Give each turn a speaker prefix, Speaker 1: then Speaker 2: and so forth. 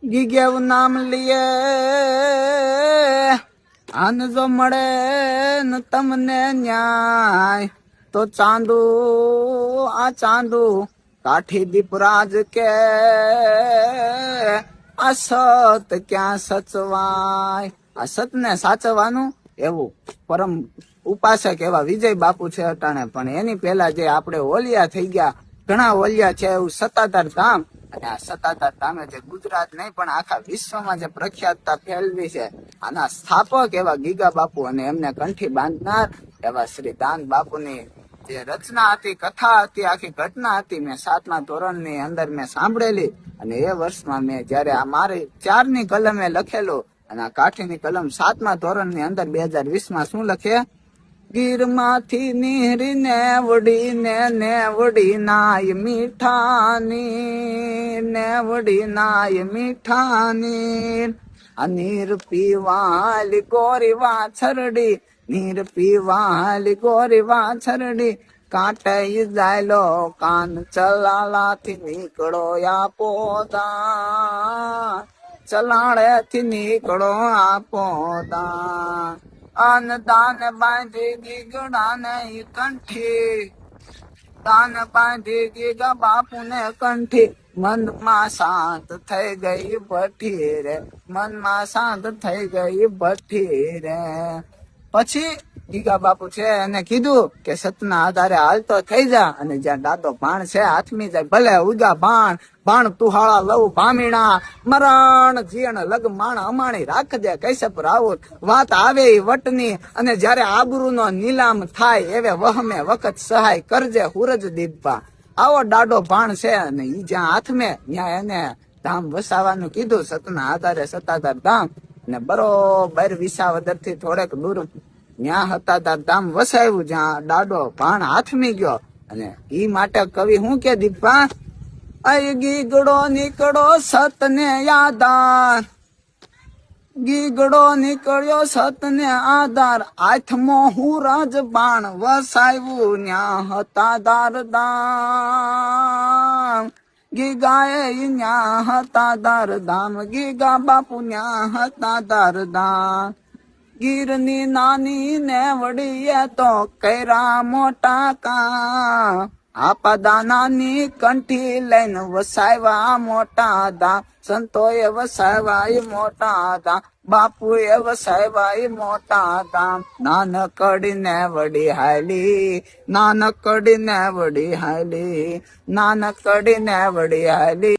Speaker 1: ગીગેવું નામ લીએ આન જો મળે ને તમને ન્યાય તો ચાંદુ આ ચાંદુ કાઠી દીપરાજ કે આ સત ક્યાં સચવાય. આ સત ને સાચવવાનું એવું પરમ ઉપાસક એવા વિજય બાપુ છે અટાણે. પણ એની પહેલા જે આપણે ઓલિયા થઈ ગયા, ઘણા ઓલિયા છે એવું સત્તાધાર ધામ. અને આ સત્તાધાર ધામે જે ગુજરાત નહીં પણ આખા વિશ્વમાં જે પ્રખ્યાતતા ફેલવી છે, આના સ્થાપક એવા ગીગા બાપુ અને એમને કંઠી બાંધનાર એવા શ્રી દાન બાપુની જે રચના હતી, કથા હતી, આખી ઘટના હતી, મેં 7મા ધોરણની અંદર મેં સાંભળેલી. અને એ વર્ષમાં મેં જયારે આ મારી 4ની કલમે લખેલું અને આ કાઠીની કલમ 7મા ધોરણની અંદર 2020માં શું લખે? ગીરમાંથી નીરીને વડી નાય મીઠાની ને વડી નાય મીઠાની. આ નીર પીવાલી ગોરી વાછરડી, નીર પીવાલી ગોરી વાછરડી, કાંટે જાયલો કાન ચલાલાથી નીકળો આપો દાન, ચલાડે થી નીકળો આપો દાન. અન દાન બાંધી ગીગડા ને કંઠી, દાન બાંધી ગીગા બાપુ ને કંઠી. મનમાં શાંત થઈ ગઈ ભઠ્ઠી રે, મનમાં શાંત થઈ ગઈ ભઠ્ઠી રે. પછી ગીગા બાપુ છે એને કીધું કે સતના આધારે હાલતો થઈ જા, અને જ્યાં દાદો ભાણ છે હાથમી જાય, ભલે ઉગા ભાણ ભાણ તુહાળા લવ ભામીણા, મરણ જીણ લગ માણ અમાણી રાખજે કૈસપ રાઉત. વાત આવે એ વટની, અને જયારે આબરૂનો નીલામ થાય એવે વહમે વખત સહાય કરજે હુરજ દીપા. આવો દાડો ભાણ છે. અને ઈ જ્યાં હાથમે ત્યાં એને ધામ વસાવાનું કીધું, સતના આધારે સત્તાધાર ધામ. ને બરોબર વિસાવદર થી થોડેક દૂર ત્યાં સત્તાધાર ધામ વસાવ્યું, જ્યાં દાડો ભાણ હાથમી ગયો. અને ઈ માટે કવિ શું કે દીપા? અય ગીગડો નીકળો સતને આધાર, ગીગડો નીકળ્યો સતને આધાર, આથમો હું રજ બાણ વસાવ્યું ન્યા સત્તાધાર ધામ. ગીગાએ ન્યા સત્તાધાર ધામ, ગીગા બાપુ ન્યા સત્તાધાર ધામ. ગીરની નાની ને વડીએ તો કર્યા મોટા કામ, આપદા નાની કંઠી લઈને વસાવ્યા મોટા ધામ. સંતોએ વસાવ્યા મોટા ધામ, બાપુએ વસાવ્યા મોટા ધામ. નાનકડી ને વડી હાલી, નાનકડી ને વડી હાલી, નાનકડી ને વડી હાલી.